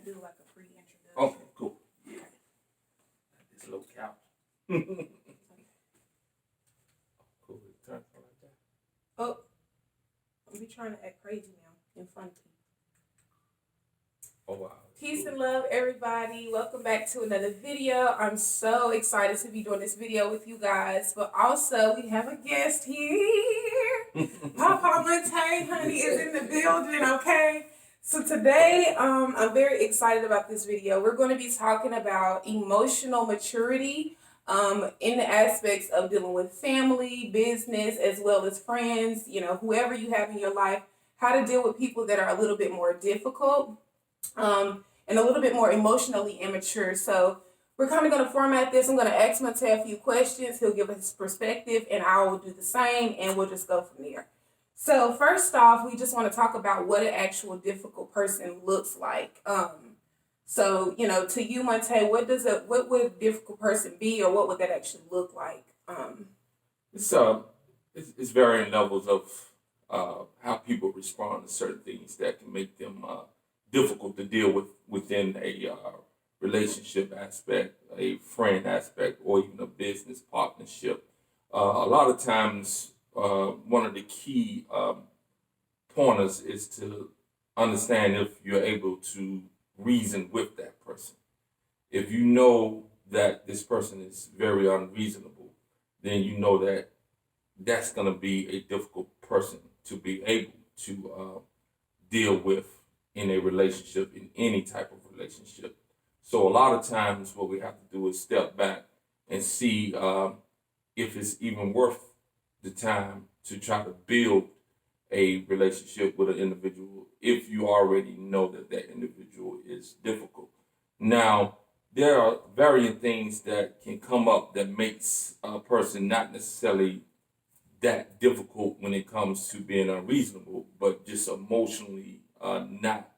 to do like a pre-introduction. Okay, cool. Yeah. This little couch. Cool. Turn it like that. Oh, I'm be trying to act crazy now in front of people. Oh wow. Peace and love, everybody. Welcome back to another video. I'm so excited to be doing this video with you guys, but also we have a guest here. Papa Monte, honey, is in the building, okay? So today, I'm very excited about this video. We're going to be talking about emotional maturity in the aspects of dealing with family, business, as well as friends, whoever you have in your life, how to deal with people that are a little bit more difficult and a little bit more emotionally immature. So we're kind of going to format this. I'm going to ask Monte a few questions. He'll give us his perspective, and I will do the same, and we'll just go from there. So first off, we just want to talk about what an actual difficult person looks like. So to you, Monte, what would a difficult person be, or what would that actually look like? It's varying levels of how people respond to certain things that can make them difficult to deal with within a relationship aspect, a friend aspect, or even a business partnership. A lot of times, one of the key pointers is to understand if you're able to reason with that person. If you know that this person is very unreasonable, then you know that that's going to be a difficult person to be able to deal with in a relationship, in any type of relationship. So a lot of times what we have to do is step back and see if it's even worth the time to try to build a relationship with an individual if you already know that that individual is difficult. Now, there are varying things that can come up that makes a person not necessarily that difficult when it comes to being unreasonable, but just emotionally not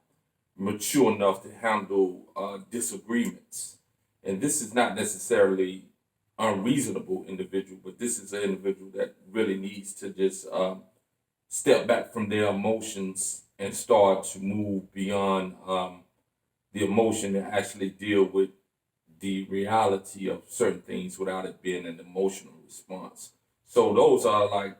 mature enough to handle disagreements. And this is not necessarily unreasonable individual, but this is an individual that really needs to just step back from their emotions and start to move beyond the emotion and actually deal with the reality of certain things without it being an emotional response. So those are like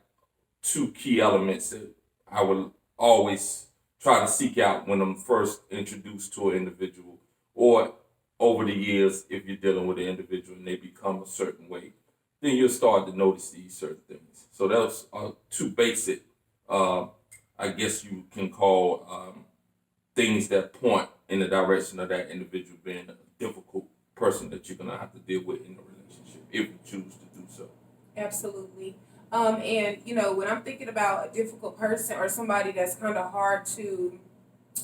two key elements that I would always try to seek out when I'm first introduced to an individual, or over the years, if you're dealing with an individual and they become a certain way, then you'll start to notice these certain things. So those are two basic, I guess you can call things that point in the direction of that individual being a difficult person that you're going to have to deal with in a relationship if you choose to do so. Absolutely. And when I'm thinking about a difficult person or somebody that's kind of hard to,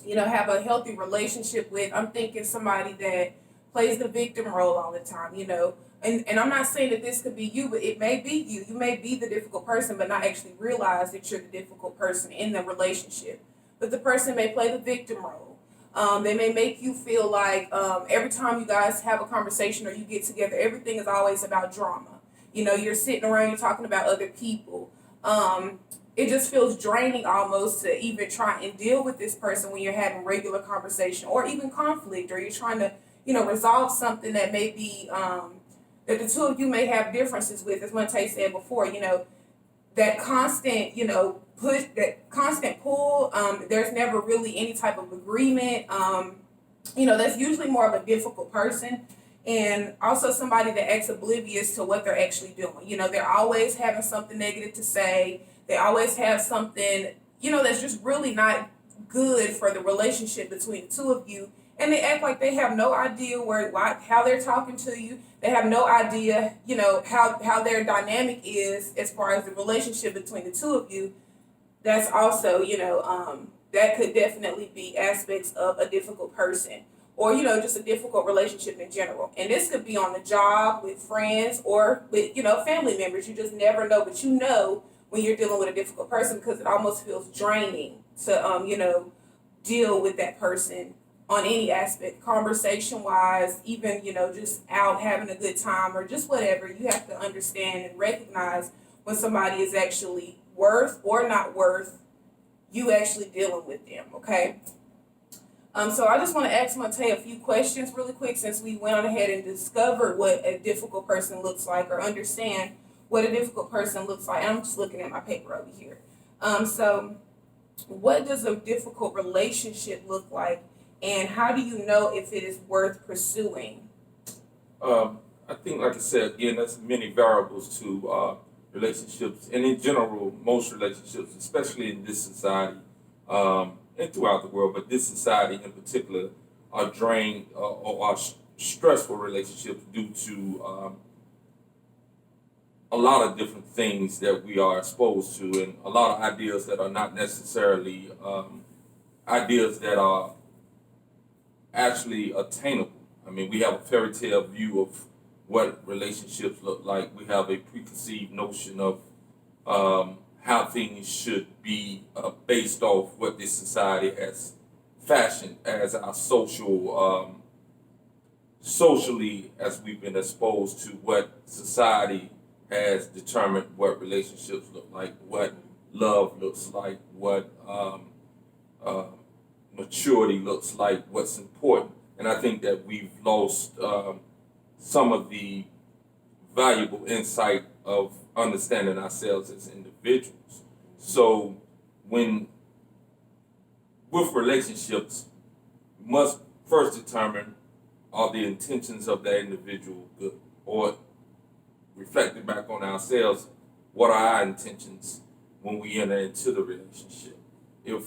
have a healthy relationship with, I'm thinking somebody that plays the victim role all the time, And I'm not saying that this could be you, but it may be you. You may be the difficult person, but not actually realize that you're the difficult person in the relationship. But the person may play the victim role. They may make you feel like every time you guys have a conversation or you get together, everything is always about drama. You're sitting around, you're talking about other people. It just feels draining almost to even try and deal with this person when you're having regular conversation or even conflict, or you're trying to, resolve something that may be, that the two of you may have differences with, as Monte said before, that constant, push, that constant pull, there's never really any type of agreement. That's usually more of a difficult person. And also somebody that acts oblivious to what they're actually doing. They're always having something negative to say. They always have something, that's just really not good for the relationship between the two of you. And they act like they have no idea how they're talking to you. They have no idea, how their dynamic is as far as the relationship between the two of you. That's also, that could definitely be aspects of a difficult person. Or, just a difficult relationship in general. And this could be on the job, with friends, or with, family members. You just never know. But when you're dealing with a difficult person, because it almost feels draining to, deal with that person on any aspect, conversation-wise, even, just out having a good time or just whatever. You have to understand and recognize when somebody is actually worth or not worth you actually dealing with them, okay? So I just want to ask Monte a few questions really quick since we went on ahead and discovered what a difficult person looks like or understand what a difficult person looks like. I'm just looking at my paper over here. So what does a difficult relationship look like, and how do you know if it is worth pursuing? I think, like I said, again, there's many variables to relationships, and in general, most relationships, especially in this society and throughout the world, but this society in particular, are drained or are stressful relationships due to a lot of different things that we are exposed to, and a lot of ideas that are not necessarily ideas that are actually attainable. I mean, we have a fairy tale view of what relationships look like. We have a preconceived notion of how things should be based off what this society has fashioned as our socially, as we've been exposed to what society has determined what relationships look like, what love looks like, what uh, maturity looks like, what's important. And I think that we've lost some of the valuable insight of understanding ourselves as individuals. So, when with relationships, we must first determine are the intentions of that individual good, or reflecting back on ourselves, what are our intentions when we enter into the relationship? If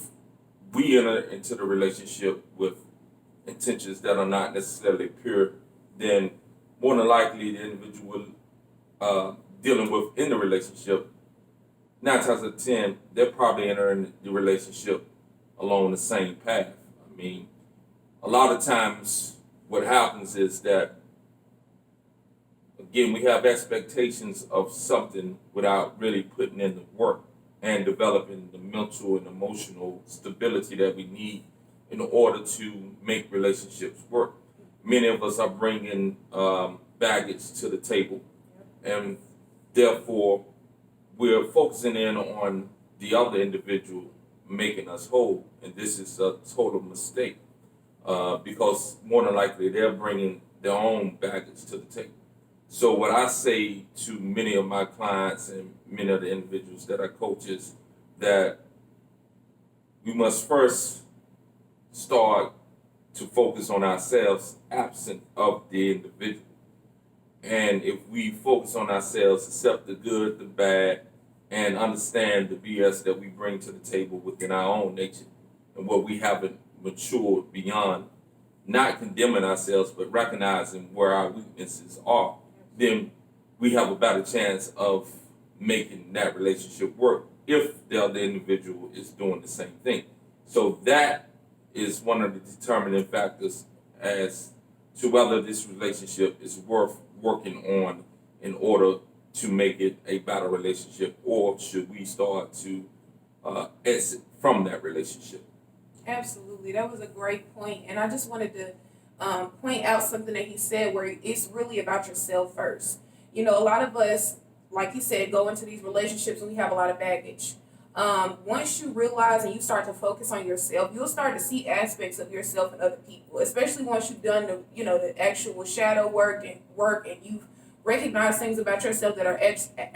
we enter into the relationship with intentions that are not necessarily pure, then more than likely the individual dealing with in the relationship, 9 times out of 10, they're probably entering the relationship along the same path. I mean, a lot of times what happens is that, again, we have expectations of something without really putting in the work and developing the mental and emotional stability that we need in order to make relationships work. Many of us are bringing baggage to the table, and therefore we're focusing in on the other individual making us whole, and this is a total mistake because more than likely they're bringing their own baggage to the table. So what I say to many of my clients and many of the individuals that I coach is that we must first start to focus on ourselves absent of the individual. And if we focus on ourselves, accept the good, the bad, and understand the BS that we bring to the table within our own nature and what we haven't matured beyond, not condemning ourselves, but recognizing where our weaknesses are, then we have a better chance of making that relationship work if the other individual is doing the same thing. So that is one of the determining factors as to whether this relationship is worth working on in order to make it a better relationship, or should we start to exit from that relationship. Absolutely, that was a great point, and I just wanted to point out something that he said, where it's really about yourself first. You know, a lot of us, like he said, go into these relationships and we have a lot of baggage. Once you realize and you start to focus on yourself, you'll start to see aspects of yourself in other people, especially once you've done the actual shadow work and you've recognized things about yourself that are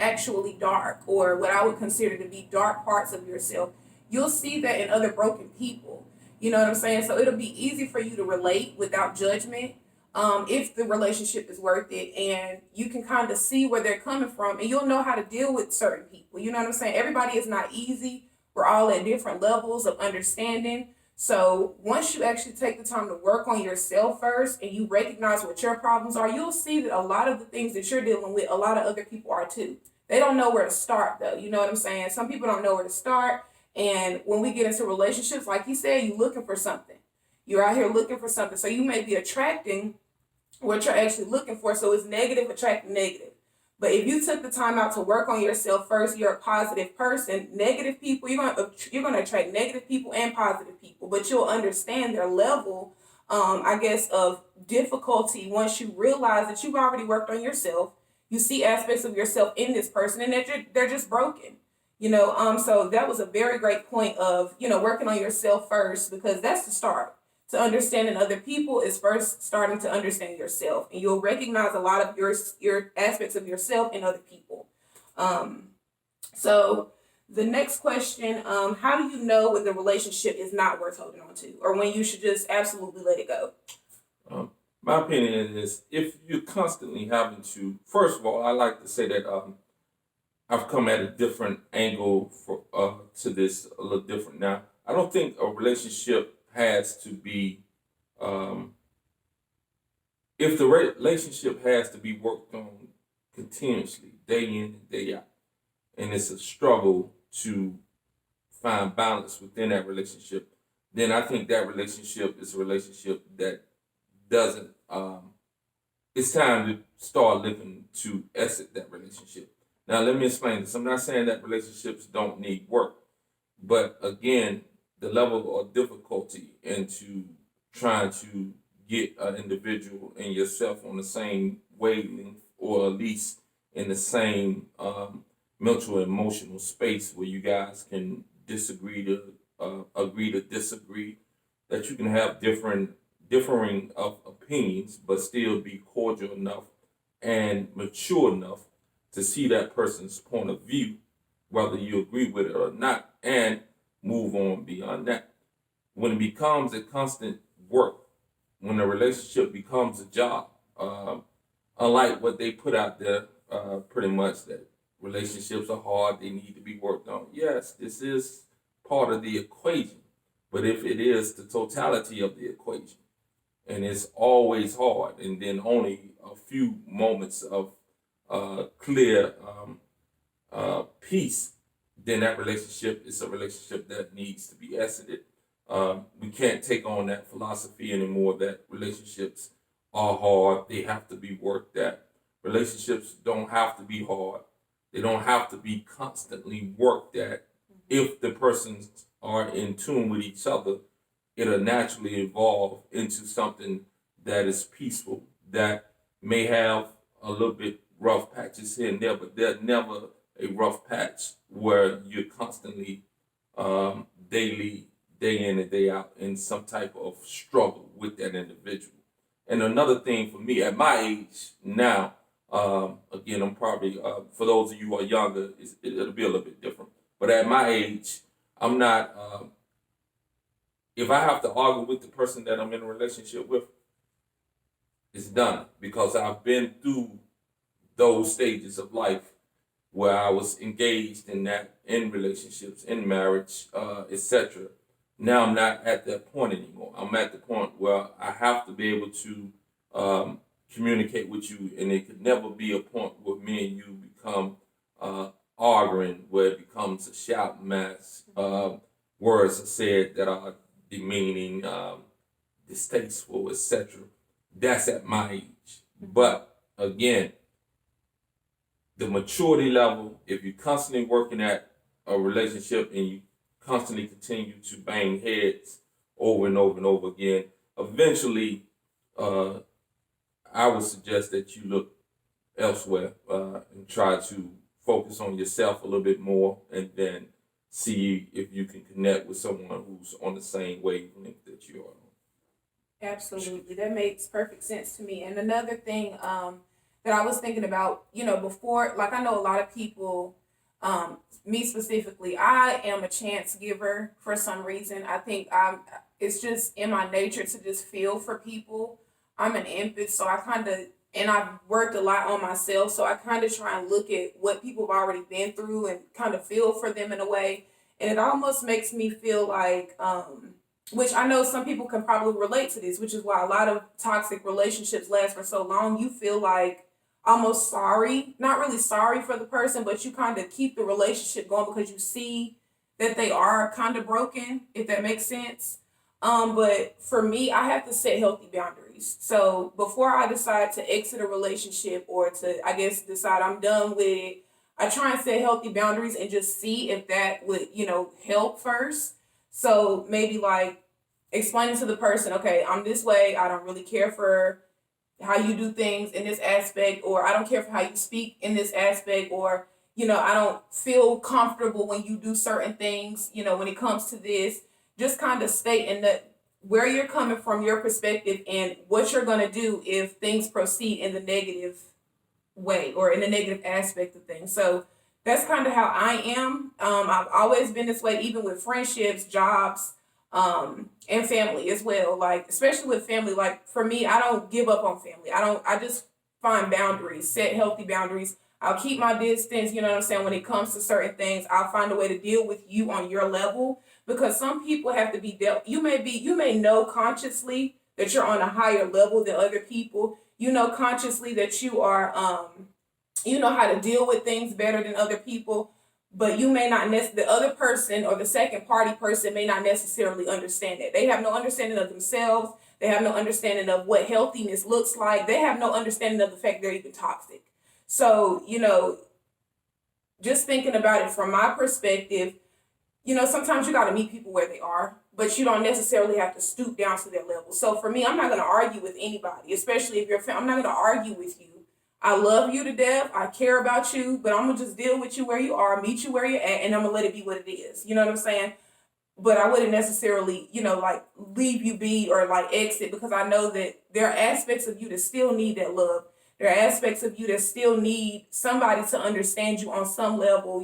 actually dark, or what I would consider to be dark parts of yourself. You'll see that in other broken people. You know what I'm saying? So it'll be easy for you to relate without judgment, if the relationship is worth it, and you can kind of see where they're coming from, and you'll know how to deal with certain people. You know what I'm saying? Everybody is not easy. We're all at different levels of understanding. So once you actually take the time to work on yourself first and you recognize what your problems are, you'll see that a lot of the things that you're dealing with, a lot of other people are too. They don't know where to start though. You know what I'm saying? Some people don't know where to start. And when we get into relationships, like you said, you're looking for something. You're out here looking for something. So you may be attracting what you're actually looking for. So it's negative attracting negative. But if you took the time out to work on yourself first, you're a positive person. Negative people, you're gonna attract negative people and positive people, but you'll understand their level, I guess, of difficulty once you realize that you've already worked on yourself. You see aspects of yourself in this person, and they're just broken. So that was a very great point of working on yourself first, because that's the start. to understanding other people is first starting to understand yourself, and you'll recognize a lot of your aspects of yourself in other people. Um, so the next question, how do you know when the relationship is not worth holding on to, or when you should just absolutely let it go? Um, my opinion is if you're constantly having to, first of all, I like to say that I've come at a different angle for to this a little different now. I don't think a relationship has to be um, if the relationship has to be worked on continuously, day in and day out, and it's a struggle to find balance within that relationship, then I think that relationship is a relationship that doesn't. It's time to start looking to exit that relationship. Now, let me explain this. I'm not saying that relationships don't need work, but again, the level of difficulty into trying to get an individual and yourself on the same wavelength, or at least in the same mental emotional space where you guys can disagree to agree to disagree, that you can have differing of opinions, but still be cordial enough and mature enough to see that person's point of view, whether you agree with it or not, and move on beyond that. When it becomes a constant work, when a relationship becomes a job, unlike what they put out there, pretty much that relationships are hard, they need to be worked on. Yes, this is part of the equation, but if it is the totality of the equation, and it's always hard, and then only a few moments of clear peace, then that relationship is a relationship that needs to be exited. We can't take on that philosophy anymore that relationships are hard, they have to be worked at. Relationships don't have to be hard, they don't have to be constantly worked at. If the persons are in tune with each other, it'll naturally evolve into something that is peaceful, that may have a little bit rough patches here and there, but there's never a rough patch where you're constantly daily, day in and day out, in some type of struggle with that individual. And another thing for me at my age now, again, I'm probably, for those of you who are younger, it'll be a little bit different. But at my age, I'm not, if I have to argue with the person that I'm in a relationship with, it's done, because I've been through those stages of life where I was engaged in that, in relationships, in marriage, etc. Now I'm not at that point anymore. I'm at the point where I have to be able to communicate with you, and it could never be a point where me and you become arguing, where it becomes a shout match. Words are said that are demeaning, distasteful, etc. That's at my age. But again, the maturity level, if you're constantly working at a relationship and you constantly continue to bang heads over and over and over again, eventually, I would suggest that you look elsewhere and try to focus on yourself a little bit more, and then see if you can connect with someone who's on the same wavelength that you are. Absolutely. That makes perfect sense to me. And another thing that I was thinking about, before, like I know a lot of people, me specifically, I am a chance giver for some reason. I think it's just in my nature to just feel for people. I'm an empath, so and I've worked a lot on myself, so I kind of try and look at what people have already been through and kind of feel for them in a way. And it almost makes me feel like, which I know some people can probably relate to this, which is why a lot of toxic relationships last for so long. You feel like almost sorry, not really sorry for the person, but you kind of keep the relationship going because you see that they are kind of broken, if that makes sense. But for me, I have to set healthy boundaries. So before I decide to exit a relationship or to, I guess, decide I'm done with it, I try and set healthy boundaries and just see if that would, help first. So maybe like explaining to the person, okay, I'm this way. I don't really care for how you do things in this aspect, or I don't care for how you speak in this aspect, or, I don't feel comfortable when you do certain things, when it comes to this. Just kind of stating that where you're coming from, your perspective, and what you're going to do if things proceed in the negative way or in the negative aspect of things. So that's kind of how I am. I've always been this way, even with friendships, jobs, and family as well. Like, especially with family, like for me, I don't give up on family. I just find boundaries, set healthy boundaries. I'll keep my distance, you know what I'm saying, when it comes to certain things. I'll find a way to deal with you on your level, because some people have to be dealt. You may know consciously that you're on a higher level than other people. You know consciously that you are you know how to deal with things better than other people, but you may not the other person or the second party person may not necessarily understand that. They have no understanding of themselves. They have no understanding of what healthiness looks like. They have no understanding of the fact they're even toxic. So, just thinking about it from my perspective, sometimes you got to meet people where they are, but you don't necessarily have to stoop down to their level. So for me, I'm not going to argue with anybody, especially if you're a fan. I'm not going to argue with you. I love you to death. I care about you, but I'm going to just deal with you where you are, meet you where you're at, and I'm going to let it be what it is. You know what I'm saying? But I wouldn't necessarily, like leave you be or like exit, because I know that there are aspects of you that still need that love. There are aspects of you that still need somebody to understand you on some level.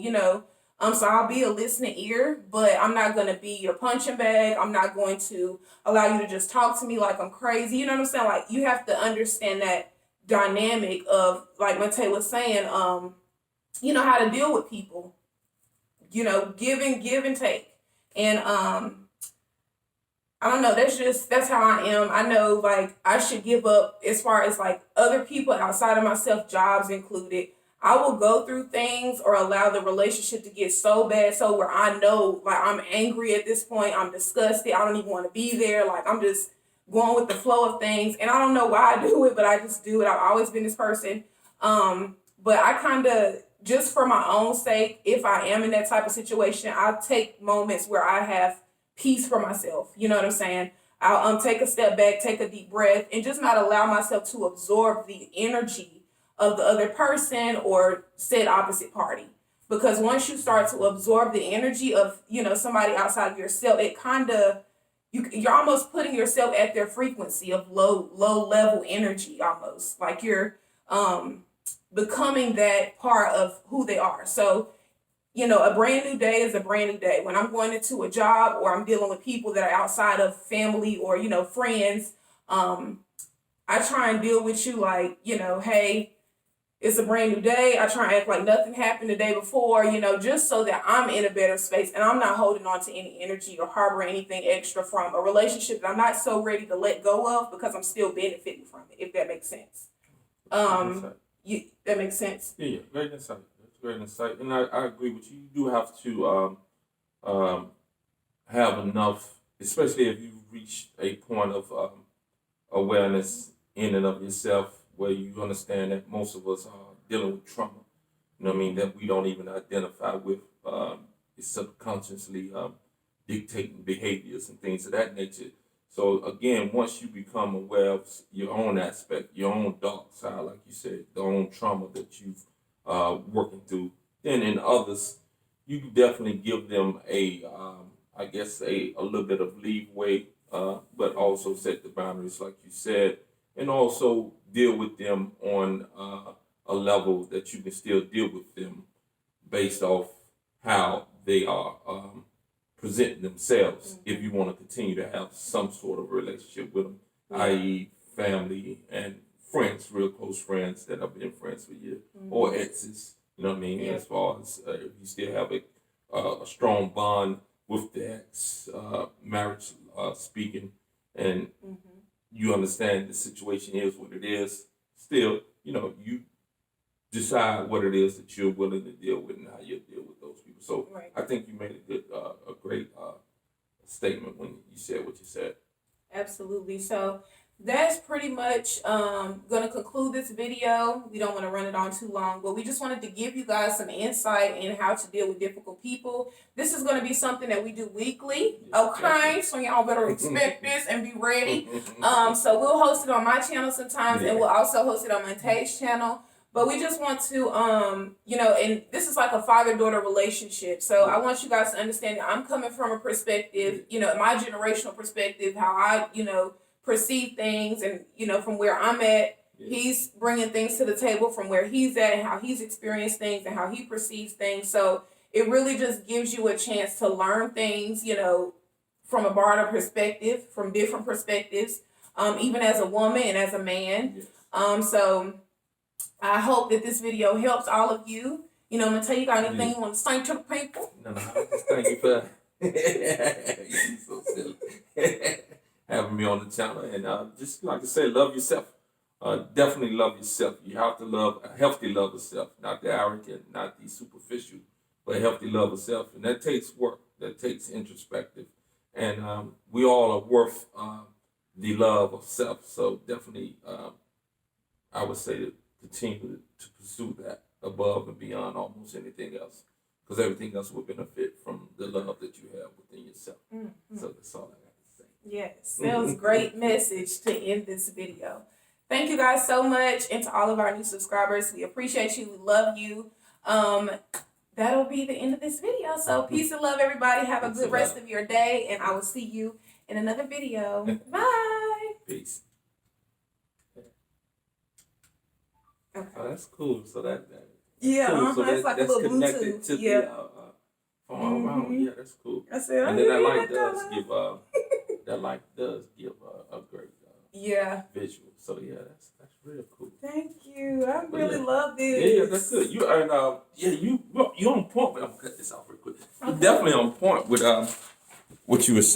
So I'll be a listening ear, but I'm not going to be your punching bag. I'm not going to allow you to just talk to me like I'm crazy. You know what I'm saying? Like, you have to understand that dynamic of, like Monte was saying, how to deal with people, give and take. And I don't know, that's how I am. I know, like, I should give up as far as like other people outside of myself, jobs included. I will go through things or allow the relationship to get so bad, so where I know, like, I'm angry at this point, I'm disgusted, I don't even want to be there, like, I'm just going with the flow of things, and I don't know why I do it, but I just do it. I've always been this person. But I kind of, just for my own sake, if I am in that type of situation, I'll take moments where I have peace for myself. You know what I'm saying? I'll take a step back, take a deep breath, and just not allow myself to absorb the energy of the other person or said opposite party. Because once you start to absorb the energy of, somebody outside of yourself, it kind of, you're almost putting yourself at their frequency of low level energy, almost like you're becoming that part of who they are. So, a brand new day is a brand new day. When I'm going into a job or I'm dealing with people that are outside of family or, friends, I try and deal with you like, hey, it's a brand new day. I try and act like nothing happened the day before, just so that I'm in a better space and I'm not holding on to any energy or harboring anything extra from a relationship that I'm not so ready to let go of, because I'm still benefiting from it, if that makes sense. That makes sense. Yeah, great insight. That's great insight. And I agree with you. You do have to have enough, especially if you've reached a point of awareness in and of yourself, where you understand that most of us are dealing with trauma, that we don't even identify with. It's subconsciously dictating behaviors and things of that nature. So again, once you become aware of your own aspect, your own dark side, like you said, the own trauma that you've working through, then in others, you can definitely give them a little bit of leeway, but also set the boundaries, like you said, and also deal with them on a level that you can still deal with them based off how they are presenting themselves. If you want to continue to have some sort of relationship with them, i.e. family and friends, real close friends that have been friends for years, or exes, as far as if you still have a strong bond with the ex, marriage speaking, and you understand the situation is what it is, still, you decide what it is that you're willing to deal with and how you deal with those people. So I think you made a great statement when you said what you said. Absolutely. So that's pretty much going to conclude this video. We don't want to run it on too long, but we just wanted to give you guys some insight in how to deal with difficult people. This is going to be something that we do weekly. Okay, so y'all better expect this and be ready. So we'll host it on my channel sometimes, and we'll also host it on Monte's channel. But we just want to, you know, and this is like a father-daughter relationship. So I want you guys to understand that I'm coming from a perspective, you know, my generational perspective, how I, you know, perceive things, and, you know, from where I'm at, he's bringing things to the table from where he's at and how he's experienced things and how he perceives things. So it really just gives you a chance to learn things, you know, from a broader perspective, from different perspectives, even as a woman and as a man. So I hope that this video helps all of you. You know, Mateo, you got anything you want to say to the people? No, just thank you for you so silly. Having me on the channel. And just like I say, love yourself. Definitely love yourself. You have to love a healthy love of self, not the arrogant, not the superficial, but a healthy love of self. And that takes work. That takes introspective. And we all are worth the love of self. So definitely, I would say to continue to pursue that above and beyond almost anything else, because everything else will benefit from the love that you have within yourself. So that's all I got to say. Yes, that was a great message to end this video. Thank you guys so much, and to all of our new subscribers, we appreciate you. We love you. That'll be the end of this video. So peace and love, everybody. Have a good rest of your day, and I will see you in another video. Bye. Peace. Okay. Oh, that's cool. So that Yeah, cool. So it's like a that's little connected Bluetooth. to the from all around. Yeah, that's cool. I said, And then that light does give a great visual. So yeah, that's real cool. Thank you. I But really love this. Yeah, that's good. You are you're on point. But I'm gonna cut this off real quick. You're definitely on point with what you were saying.